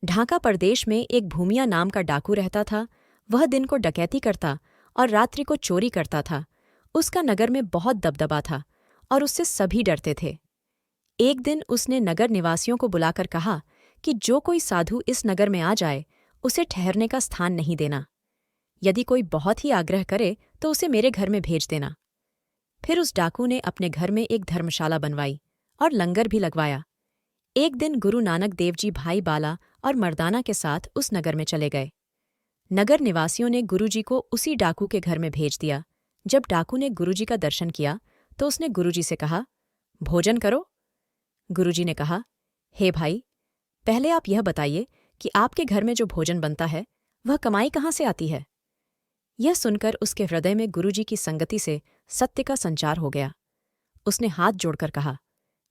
ढाका प्रदेश में एक भूमिया नाम का डाकू रहता था। वह दिन को डकैती करता और रात्रि को चोरी करता था। उसका नगर में बहुत दबदबा था और उससे सभी डरते थे। एक दिन उसने नगर निवासियों को बुलाकर कहा कि जो कोई साधु इस नगर में आ जाए उसे ठहरने का स्थान नहीं देना। यदि कोई बहुत ही आग्रह करे तो उसे मेरे घर में भेज देना। फिर उस डाकू ने अपने घर में एक धर्मशाला बनवाई और लंगर भी लगवाया। एक दिन गुरु नानक देव जी भाई बाला और मर्दाना के साथ उस नगर में चले गए। नगर निवासियों ने गुरुजी को उसी डाकू के घर में भेज दिया। जब डाकू ने गुरुजी का दर्शन किया तो उसने गुरुजी से कहा, भोजन करो। गुरुजी ने कहा, हे भाई, पहले आप यह बताइए कि आपके घर में जो भोजन बनता है वह कमाई कहाँ से आती है। यह सुनकर उसके हृदय में गुरुजी की संगति से सत्य का संचार हो गया। उसने हाथ जोड़कर कहा,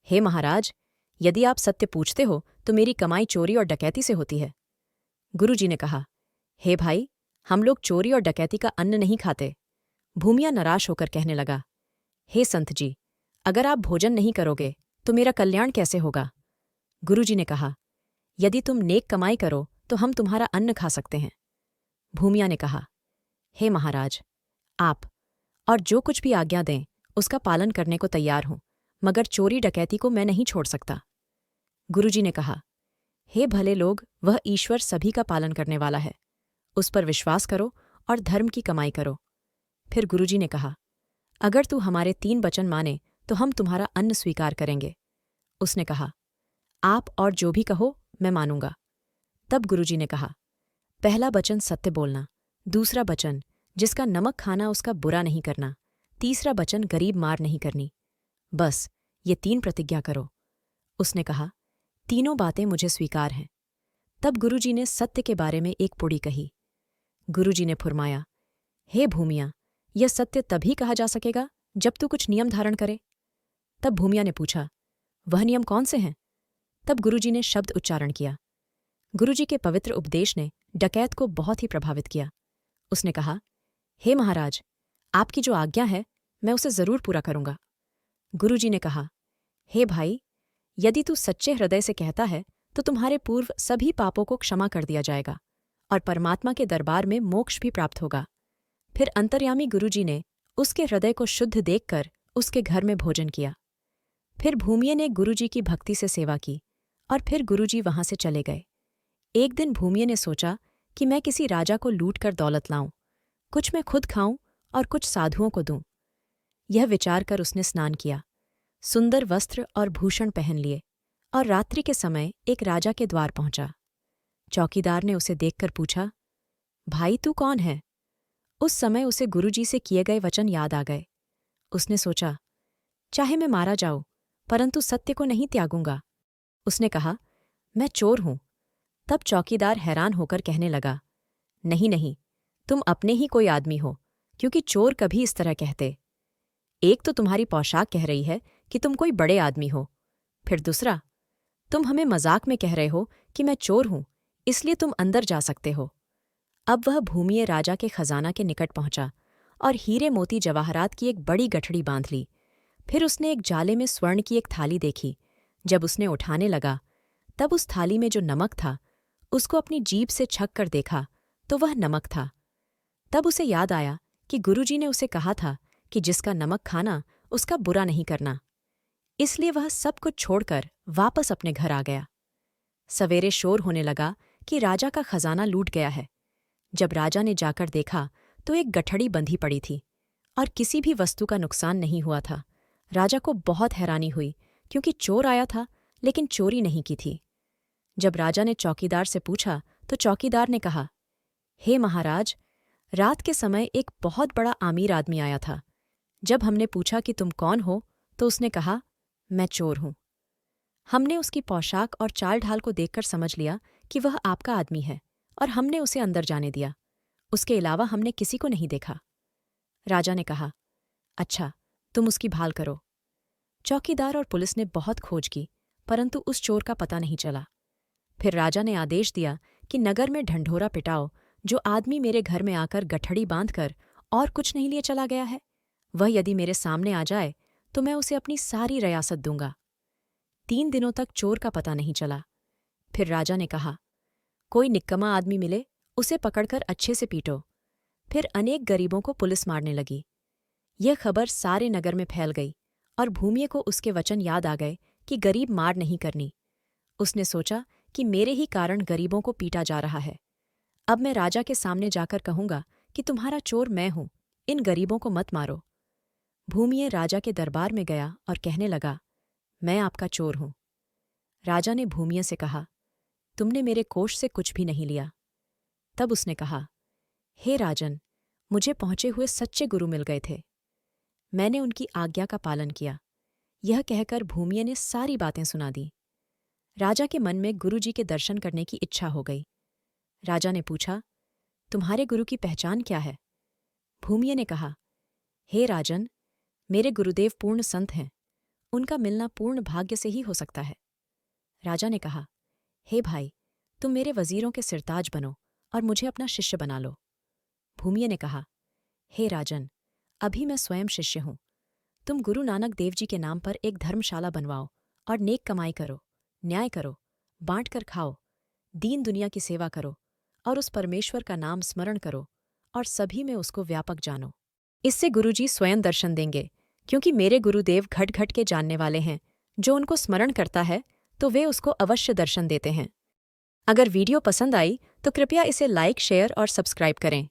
हे महाराज, यदि आप सत्य पूछते हो तो मेरी कमाई चोरी और डकैती से होती है। गुरुजी ने कहा, हे भाई, हम लोग चोरी और डकैती का अन्न नहीं खाते। भूमिया निराश होकर कहने लगा, हे संत जी, अगर आप भोजन नहीं करोगे तो मेरा कल्याण कैसे होगा। गुरुजी ने कहा, यदि तुम नेक कमाई करो तो हम तुम्हारा अन्न खा सकते हैं। भूमिया ने कहा, हे महाराज, आप और जो कुछ भी आज्ञा दें उसका पालन करने को तैयार हूं, मगर चोरी डकैती को मैं नहीं छोड़ सकता। गुरुजी ने कहा, हे भले लोग, वह ईश्वर सभी का पालन करने वाला है, उस पर विश्वास करो और धर्म की कमाई करो। फिर गुरुजी ने कहा, अगर तू हमारे 3 वचन माने तो हम तुम्हारा अन्न स्वीकार करेंगे। उसने कहा, आप और जो भी कहो मैं मानूंगा। तब गुरुजी ने कहा, पहला वचन सत्य बोलना, दूसरा वचन जिसका नमक खाना उसका बुरा नहीं करना, तीसरा वचन गरीब मार नहीं करनी। बस ये 3 प्रतिज्ञा करो। उसने कहा, तीनों बातें मुझे स्वीकार हैं। तब गुरुजी ने सत्य के बारे में एक पुड़ी कही। गुरुजी ने फुरमाया, हे भूमिया, यह सत्य तभी कहा जा सकेगा जब तू कुछ नियम धारण करे। तब भूमिया ने पूछा, वह नियम कौन से हैं। तब गुरुजी ने शब्द उच्चारण किया। गुरुजी के पवित्र उपदेश ने डकैत को बहुत ही प्रभावित किया। उसने कहा, हे महाराज, आपकी जो आज्ञा है मैं उसे जरूर पूरा करूंगा। गुरुजी ने कहा, हे भाई, यदि तू सच्चे हृदय से कहता है तो तुम्हारे पूर्व सभी पापों को क्षमा कर दिया जाएगा और परमात्मा के दरबार में मोक्ष भी प्राप्त होगा। फिर अंतर्यामी गुरुजी ने उसके हृदय को शुद्ध देखकर उसके घर में भोजन किया। फिर भूमिया ने गुरुजी की भक्ति से सेवा की और फिर गुरुजी वहां से चले गए। एक दिन भूमिया ने सोचा कि मैं किसी राजा को लूट कर दौलत लाऊं, कुछ मैं खुद खाऊं और कुछ साधुओं को दूं। यह विचार कर उसने स्नान किया, सुंदर वस्त्र और भूषण पहन लिए और रात्रि के समय एक राजा के द्वार पहुंचा। चौकीदार ने उसे देखकर पूछा, भाई तू कौन है। उस समय उसे गुरुजी से किए गए वचन याद आ गए। उसने सोचा, चाहे मैं मारा जाऊं परंतु सत्य को नहीं त्यागूंगा। उसने कहा, मैं चोर हूं। तब चौकीदार हैरान होकर कहने लगा, नहीं नहीं, तुम अपने ही कोई आदमी हो, क्योंकि चोर कभी इस तरह कहते। एक तो तुम्हारी पोशाक कह रही है कि तुम कोई बड़े आदमी हो, फिर दूसरा, तुम हमें मजाक में कह रहे हो कि मैं चोर हूं, इसलिए तुम अंदर जा सकते हो। अब वह भूमिये राजा के खजाना के निकट पहुंचा और हीरे मोती जवाहरात की एक बड़ी गठड़ी बांध ली। फिर उसने एक जाले में स्वर्ण की एक थाली देखी। जब उसने उठाने लगा तब उस थाली में जो नमक था उसको अपनी जीभ से छक कर देखा तो वह नमक था। तब उसे याद आया कि गुरुजी ने उसे कहा था कि जिसका नमक खाना उसका बुरा नहीं करना। इसलिए वह सब कुछ छोड़कर वापस अपने घर आ गया। सवेरे शोर होने लगा कि राजा का खजाना लूट गया है। जब राजा ने जाकर देखा तो एक गठड़ी बंधी पड़ी थी और किसी भी वस्तु का नुकसान नहीं हुआ था। राजा को बहुत हैरानी हुई क्योंकि चोर आया था लेकिन चोरी नहीं की थी। जब राजा ने चौकीदार से पूछा तो चौकीदार ने कहा, हे महाराज, रात के समय एक बहुत बड़ा अमीर आदमी आया था। जब हमने पूछा कि तुम कौन हो तो उसने कहा, मैं चोर हूं। हमने उसकी पोशाक और चाल ढाल को देखकर समझ लिया कि वह आपका आदमी है और हमने उसे अंदर जाने दिया। उसके अलावा हमने किसी को नहीं देखा। राजा ने कहा, अच्छा, तुम उसकी भाल करो। चौकीदार और पुलिस ने बहुत खोज की परंतु उस चोर का पता नहीं चला। फिर राजा ने आदेश दिया कि नगर में ढंढोरा पिटाओ। जो आदमी मेरे घर में आकर गठड़ी बांधकर और कुछ नहीं लिए चला गया है, वह यदि मेरे सामने आ जाए तो मैं उसे अपनी सारी रियासत दूंगा। 3 दिनों तक चोर का पता नहीं चला। फिर राजा ने कहा, कोई निक्कमा आदमी मिले उसे पकड़कर अच्छे से पीटो। फिर अनेक गरीबों को पुलिस मारने लगी। यह खबर सारे नगर में फैल गई और भूमिये को उसके वचन याद आ गए कि गरीब मार नहीं करनी। उसने सोचा कि मेरे ही कारण गरीबों को पीटा जा रहा है। अब मैं राजा के सामने जाकर कहूंगा कि तुम्हारा चोर मैं हूं, इन गरीबों को मत मारो। भूमिये राजा के दरबार में गया और कहने लगा, मैं आपका चोर हूं। राजा ने भूमिये से कहा, तुमने मेरे कोष से कुछ भी नहीं लिया। तब उसने कहा, हे राजन, मुझे पहुंचे हुए सच्चे गुरु मिल गए थे। मैंने उनकी आज्ञा का पालन किया। यह कहकर भूमिये ने सारी बातें सुना दी। राजा के मन में गुरुजी के दर्शन करने की इच्छा हो गई। राजा ने पूछा, तुम्हारे गुरु की पहचान क्या है? भूमिये ने कहा, हे राजन, मेरे गुरुदेव पूर्ण संत हैं, उनका मिलना पूर्ण भाग्य से ही हो सकता है। राजा ने कहा, हे भाई, तुम मेरे वजीरों के सिरताज बनो और मुझे अपना शिष्य बना लो। भूमिये ने कहा, हे राजन, अभी मैं स्वयं शिष्य हूं। तुम गुरु नानक देव जी के नाम पर एक धर्मशाला बनवाओ और नेक कमाई करो, न्याय करो, बांट कर खाओ, दीन दुनिया की सेवा करो और उस परमेश्वर का नाम स्मरण करो और सभी में उसको व्यापक जानो। इससे गुरुजी स्वयं दर्शन देंगे, क्योंकि मेरे गुरुदेव घट घट के जानने वाले हैं। जो उनको स्मरण करता है तो वे उसको अवश्य दर्शन देते हैं। अगर वीडियो पसंद आई तो कृपया इसे लाइक, शेयर और सब्सक्राइब करें।